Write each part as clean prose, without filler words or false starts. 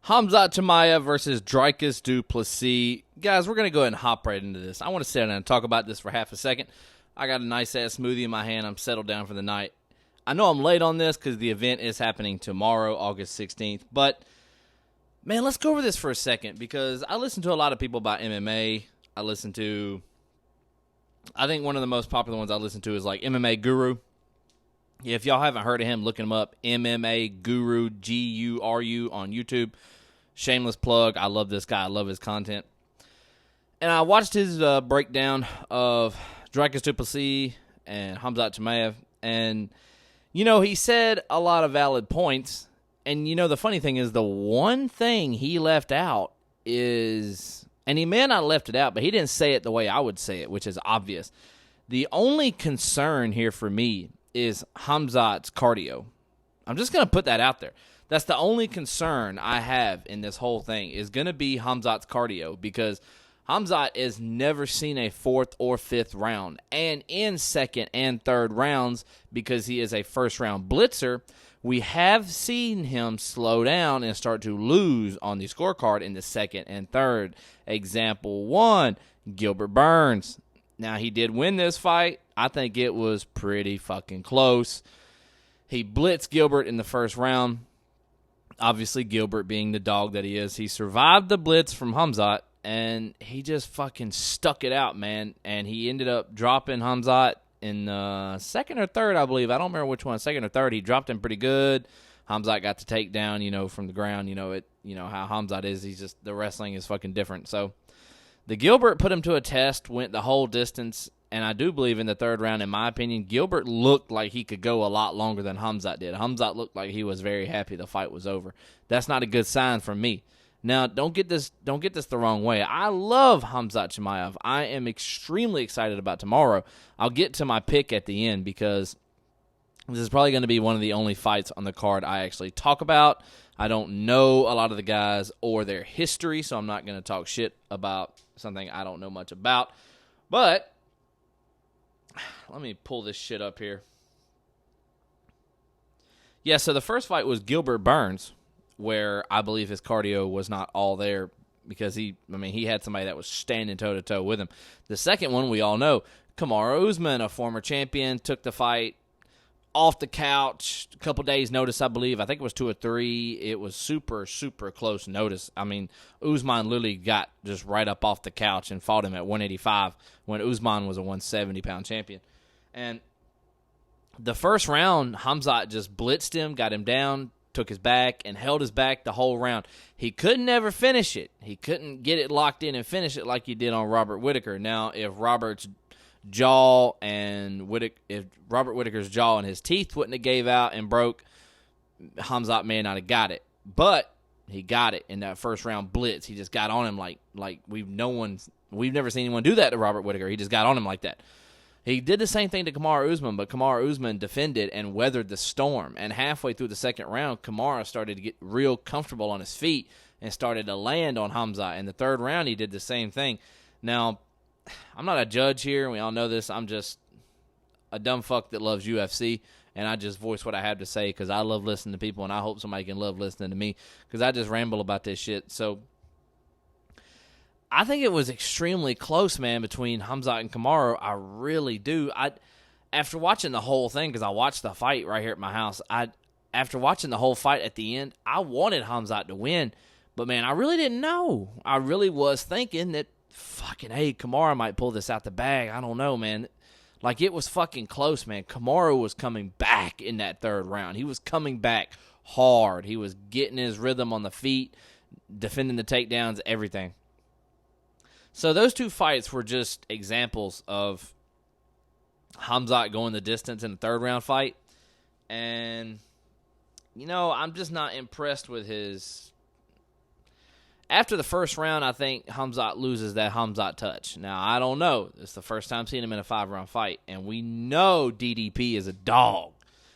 Khamzat Chimaev versus Dricus du Plessis. Guys, we're going to go ahead and hop right into this. I want to sit down and talk about this for half a second. I got a nice-ass smoothie in my hand. I'm settled down for the night. I know I'm late on this because the event is happening tomorrow, August 16th. But, man, let's go over this for a second because I listen to a lot of people about MMA. I think one of the most popular ones I listen to is like MMA Guru. If y'all haven't heard of him, look him up. MMA Guru, Guru on YouTube. Shameless plug. I love this guy. I love his content. And I watched his breakdown of Dricus du Plessis and Khamzat Chimaev. And, he said a lot of valid points. And, the funny thing is the one thing he left out is, and he may not have left it out, but he didn't say it the way I would say it, which is obvious. The only concern here for me is Khamzat's cardio. I'm just going to put that out there. That's the only concern I have in this whole thing is going to be Khamzat's cardio because Khamzat has never seen a fourth or fifth round. And in second and third rounds, because he is a first-round blitzer, we have seen him slow down and start to lose on the scorecard in the second and third. Example 1, Gilbert Burns. Now, he did win this fight. I think it was pretty fucking close. He blitzed Gilbert in the first round. Obviously, Gilbert being the dog that he is, he survived the blitz from Khamzat, and he just fucking stuck it out, man. And he ended up dropping Khamzat in second or third, I believe. I don't remember which one, second or third. He dropped him pretty good. Khamzat got the takedown, from the ground. How Khamzat is. He's just, the wrestling is fucking different. So the Gilbert put him to a test, went the whole distance, and I do believe in the third round, in my opinion, Gilbert looked like he could go a lot longer than Khamzat did. Khamzat looked like he was very happy the fight was over. That's not a good sign for me. Now, don't get this the wrong way. I love Khamzat Chimaev. I am extremely excited about tomorrow. I'll get to my pick at the end because this is probably going to be one of the only fights on the card I actually talk about. I don't know a lot of the guys or their history, so I'm not going to talk shit about something I don't know much about. But let me pull this shit up here. Yeah, so the first fight was Gilbert Burns, where I believe his cardio was not all there because he had somebody that was standing toe-to-toe with him. The second one, we all know, Kamaru Usman, a former champion, took the fight off the couch, a couple days' notice, I believe. I think it was 2 or 3. It was super, super close notice. Usman literally got just right up off the couch and fought him at 185 when Usman was a 170-pound champion. And the first round, Khamzat just blitzed him, got him down, took his back, and held his back the whole round. He couldn't ever finish it. He couldn't get it locked in and finish it like he did on Robert Whittaker. Now, if Robert Whittaker's jaw and his teeth wouldn't have gave out and broke, Khamzat may not have got it. But he got it in that first round blitz. He just got on him like we've never seen anyone do that to Robert Whittaker. He just got on him like that. He did the same thing to Kamaru Usman, but Kamaru Usman defended and weathered the storm. And halfway through the second round, Kamaru started to get real comfortable on his feet and started to land on Khamzat. In the third round, he did the same thing. Now, I'm not a judge here, and we all know this. I'm just a dumb fuck that loves UFC, and I just voice what I have to say because I love listening to people, and I hope somebody can love listening to me because I just ramble about this shit. So I think it was extremely close, man, between Khamzat and Kamaru. I really do. After watching the whole thing, because I watched the fight right here at my house, after watching the whole fight at the end, I wanted Khamzat to win, but, man, I really didn't know. I really was thinking that fucking, hey, Kamaru might pull this out the bag. I don't know, man. Like, it was fucking close, man. Kamaru was coming back in that third round. He was coming back hard. He was getting his rhythm on the feet, defending the takedowns, everything. So those two fights were just examples of Khamzat going the distance in the third round fight. And, I'm just not impressed with his. After the first round, I think Khamzat loses that Khamzat touch. Now, I don't know. It's the first time seeing him in a 5-round fight. And we know DDP is a dog.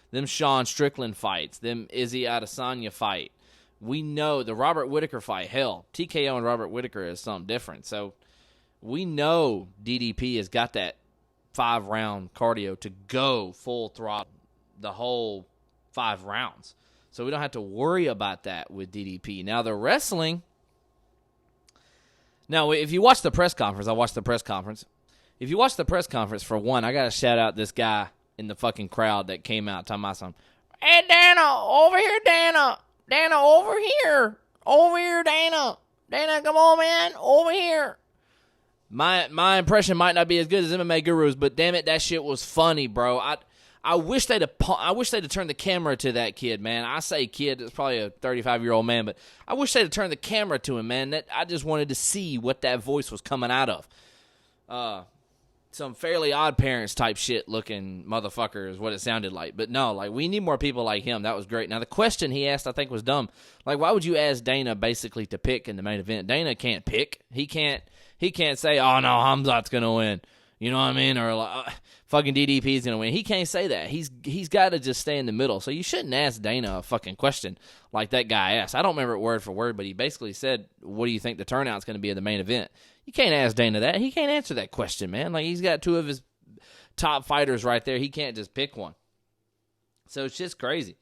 Them Sean Strickland fights, them Izzy Adesanya fight. We know the Robert Whittaker fight. Hell, TKO and Robert Whittaker is something different. So we know DDP has got that 5-round cardio to go full throttle the whole 5 rounds. So we don't have to worry about that with DDP. Now, the wrestling. Now, if you watch the press conference, I watched the press conference. If you watch the press conference, for one, I got to shout out this guy in the fucking crowd that came out talking about something. Hey, Dana, over here, Dana. Dana, over here. Over here, Dana. Dana, come on, man. Over here. My impression might not be as good as MMA Guru's, but damn it, that shit was funny, bro. I wish they'd have turned the camera to that kid, man. I say kid, it's probably a 35-year-old man, but I wish they'd have turned the camera to him, man. I just wanted to see what that voice was coming out of. Some Fairly Odd Parents type shit looking motherfucker is what it sounded like. But no, like, we need more people like him. That was great. Now, the question he asked, I think, was dumb. Like, why would you ask Dana basically to pick in the main event? Dana can't pick. He can't say, oh, no, Khamzat's going to win. You know what I mean? Or like, fucking DDP is going to win. He can't say that. He's got to just stay in the middle. So you shouldn't ask Dana a fucking question like that guy asked. I don't remember it word for word, but he basically said, what do you think the turnout's going to be at the main event? You can't ask Dana that. He can't answer that question, man. Like, he's got two of his top fighters right there. He can't just pick one. So it's just crazy.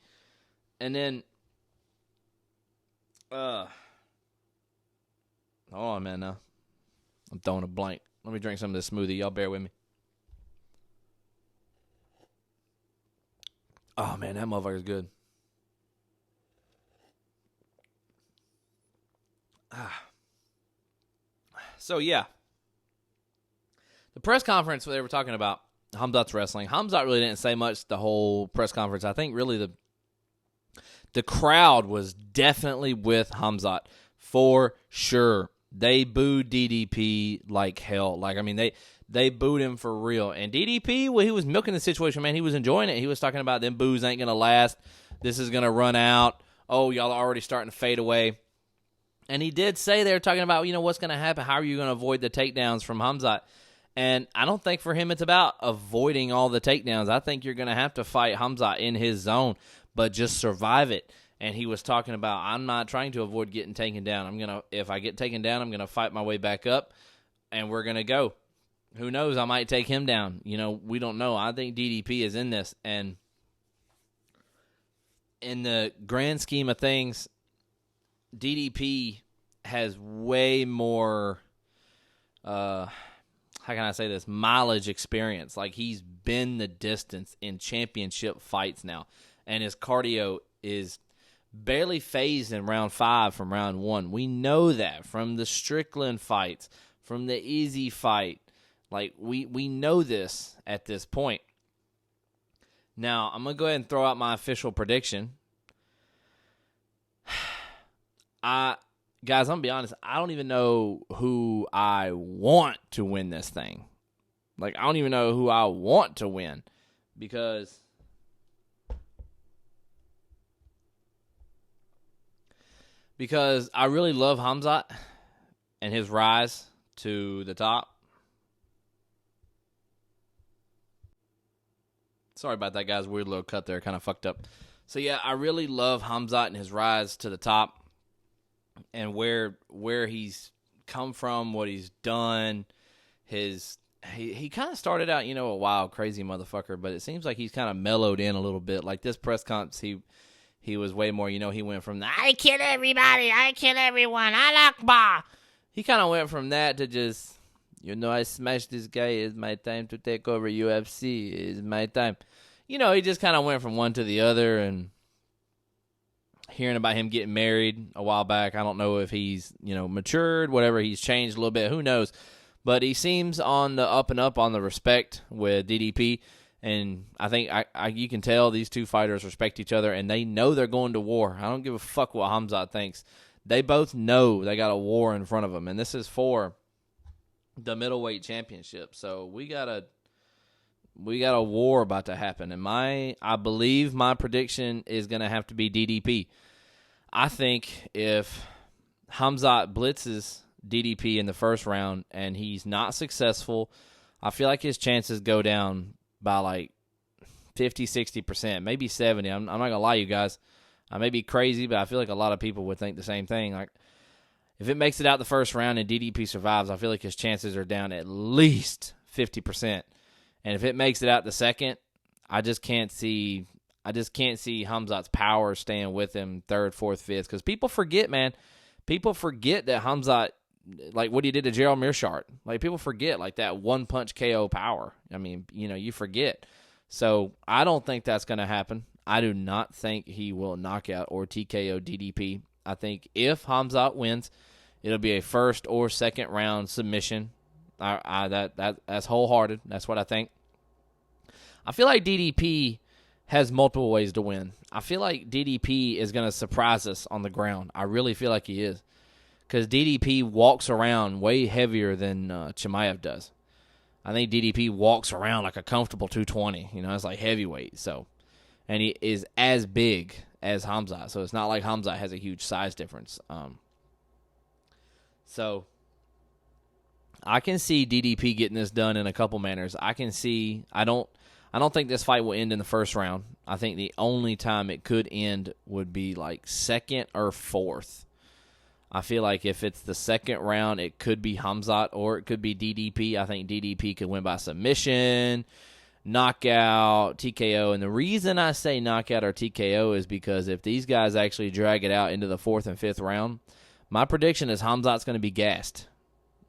And then, hold on, man, now. I'm throwing a blank. Let me drink some of this smoothie. Y'all bear with me. Oh, man, that motherfucker's good. So, yeah. The press conference, they were talking about Khamzat's wrestling. Khamzat really didn't say much the whole press conference. I think really the crowd was definitely with Khamzat for sure. They booed DDP like hell. Like, I mean, they booed him for real. And DDP, well, he was milking the situation, man. He was enjoying it. He was talking about them boos ain't going to last. This is going to run out. Oh, y'all are already starting to fade away. And he did say they were talking about, what's going to happen. How are you going to avoid the takedowns from Khamzat? And I don't think for him it's about avoiding all the takedowns. I think you're going to have to fight Khamzat in his zone, but just survive it. And he was talking about, I'm not trying to avoid getting taken down. If I get taken down, I'm going to fight my way back up, and we're going to go. Who knows? I might take him down. We don't know. I think DDP is in this. And in the grand scheme of things, DDP has way more, how can I say this, mileage experience. Like, he's been the distance in championship fights now. And his cardio is barely phased in round 5 from round 1. We know that from the Strickland fights, from the Easy fight. Like, we know this at this point. Now, I'm going to go ahead and throw out my official prediction. Guys, I'm going to be honest, I don't even know who I want to win this thing. Like, I don't even know who I want to win because I really love Khamzat and his rise to the top. Sorry about that, guys. Weird little cut there. Kind of fucked up. So, yeah, I really love Khamzat and his rise to the top and where he's come from, what he's done. He kind of started out, a wild, crazy motherfucker, but it seems like he's kind of mellowed in a little bit. Like this press conference, he was way more, he went from the, I kill everybody, I kill everyone, Allah Akbar. He kind of went from that to just, I smashed this guy, it's my time to take over UFC, it's my time. He just kind of went from one to the other, and hearing about him getting married a while back, I don't know if he's, matured, whatever, he's changed a little bit, who knows. But he seems on the up and up on the respect with DDP. And I think you can tell these two fighters respect each other, and they know they're going to war. I don't give a fuck what Khamzat thinks. They both know they got a war in front of them, and this is for the middleweight championship. So we got a war about to happen, and I believe my prediction is going to have to be DDP. I think if Khamzat blitzes DDP in the first round and he's not successful, I feel like his chances go down by like 50, 60%, maybe 70. I'm not going to lie, you guys. I may be crazy, but I feel like a lot of people would think the same thing. Like, if it makes it out the first round and DDP survives, I feel like his chances are down at least 50%. And if it makes it out the second, I just can't see I just can't see Khamzat's power staying with him third, fourth, fifth. Because people forget, man. People forget that Khamzat, like what he did to Gerald Meerschaert. Like, people forget, like, that one-punch KO power. I mean, you know, you forget. So I don't think that's going to happen. I do not think he will knock out or TKO DDP. I think if Khamzat wins, it'll be a first or second round submission. That's wholehearted. That's what I think. I feel like DDP has multiple ways to win. I feel like DDP is going to surprise us on the ground. I really feel like he is. Because DDP walks around way heavier than Chimaev does. I think DDP walks around like a comfortable 220. You know, it's like heavyweight. So, and he is as big as Khamzat. So it's not like Khamzat has a huge size difference. So I can see DDP getting this done in a couple manners. I can see. I don't think this fight will end in the first round. I think the only time it could end would be like second or fourth. I feel like if it's the second round, it could be Khamzat or it could be DDP. I think DDP could win by submission, knockout, TKO. And the reason I say knockout or TKO is because if these guys actually drag it out into the fourth and fifth round, my prediction is Khamzat's going to be gassed.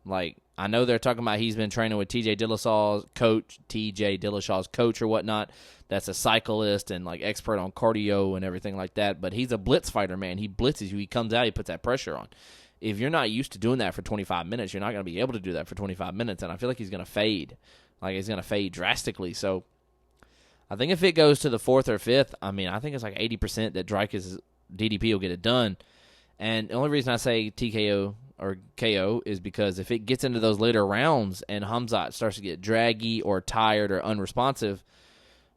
Like, I know they're talking about he's been training with TJ Dillashaw's coach or whatnot. That's a cyclist and, like, expert on cardio and everything like that. But he's a blitz fighter, man. He blitzes you. He comes out. He puts that pressure on. If you're not used to doing that for 25 minutes, you're not going to be able to do that for 25 minutes. And I feel like he's going to fade. Like, he's going to fade drastically. So I think if it goes to the fourth or fifth, I mean, I think it's like 80% that DDP will get it done. And the only reason I say TKO or KO is because if it gets into those later rounds and Khamzat starts to get draggy or tired or unresponsive,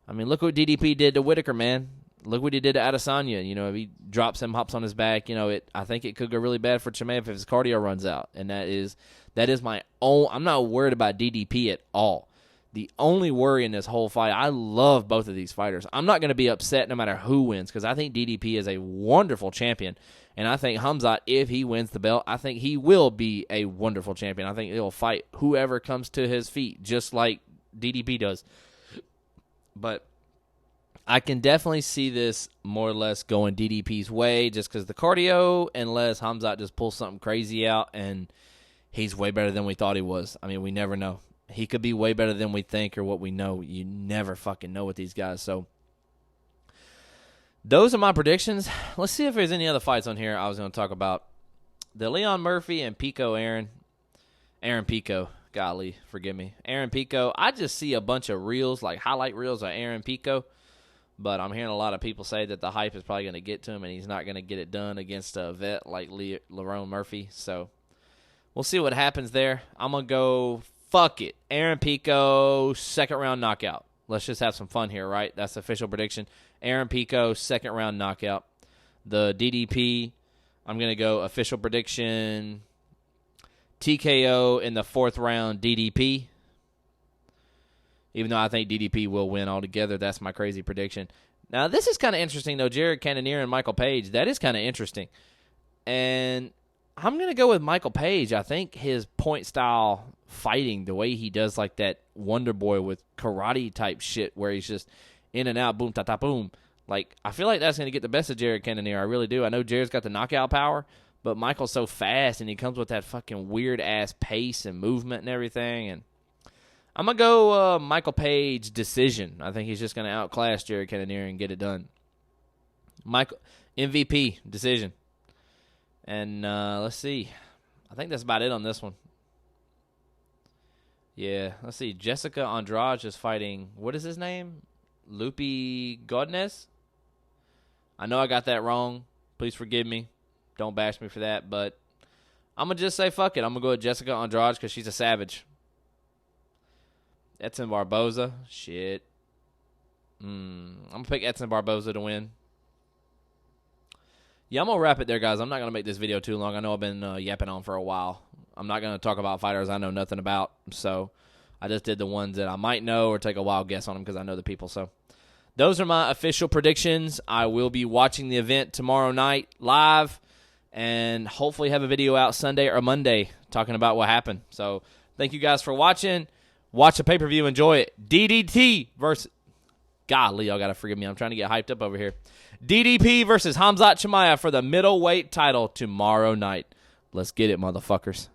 I mean, look what DDP did to Whitaker, man. Look what he did to Adesanya. You know, if he drops him, hops on his back, you know, I think it could go really bad for Chimaev if his cardio runs out. And that is my own. I'm not worried about DDP at all. The only worry in this whole fight, I love both of these fighters. I'm not going to be upset no matter who wins because I think DDP is a wonderful champion. And I think Khamzat, if he wins the belt, I think he will be a wonderful champion. I think he'll fight whoever comes to his feet, just like DDP does. But I can definitely see this more or less going DDP's way just because the cardio, unless Khamzat just pulls something crazy out and he's way better than we thought he was. I mean, we never know. He could be way better than we think or what we know. You never fucking know with these guys. So those are my predictions. Let's see if there's any other fights on here I was going to talk about. The Leon Murphy and Pico Aaron Pico. Golly, forgive me. Aaron Pico. I just see a bunch of reels, like highlight reels of Aaron Pico. But I'm hearing a lot of people say that the hype is probably going to get to him and he's not going to get it done against a vet like Leon Murphy. So we'll see what happens there. I'm going to go, fuck it. Aaron Pico, second round knockout. Let's just have some fun here, right? That's the official prediction. Aaron Pico, second round knockout. The DDP, I'm going to go official prediction, TKO in the fourth round, DDP. Even though I think DDP will win altogether, that's my crazy prediction. Now, this is kind of interesting, though. Jared Cannonier and Michael Page, that is kind of interesting. And I'm going to go with Michael Page. I think his point style fighting, the way he does like that Wonder Boy with karate type shit where he's just in and out, boom, ta-ta, boom. Like, I feel like that's going to get the best of Jared Cannonier. I really do. I know Jared's got the knockout power, but Michael's so fast, and he comes with that fucking weird-ass pace and movement and everything. And I'm going to go Michael Page decision. I think he's just going to outclass Jared Cannonier and get it done. Michael MVP decision. And let's see. I think that's about it on this one. Yeah, let's see. Jessica Andrade is fighting, what is his name? Lupi Godinez? I know I got that wrong. Please forgive me. Don't bash me for that. But I'm going to just say fuck it. I'm going to go with Jessica Andrade because she's a savage. Edson Barboza. Shit. I'm going to pick Edson Barboza to win. Yeah, I'm going to wrap it there, guys. I'm not going to make this video too long. I know I've been yapping on for a while. I'm not going to talk about fighters I know nothing about. So I just did the ones that I might know or take a wild guess on them because I know the people. So those are my official predictions. I will be watching the event tomorrow night live and hopefully have a video out Sunday or Monday talking about what happened. So thank you guys for watching. Watch the pay-per-view. Enjoy it. DDT versus Golly, y'all got to forgive me. I'm trying to get hyped up over here. DDP versus KHAMZAT Chimaev for the middleweight title tomorrow night. Let's get it, motherfuckers.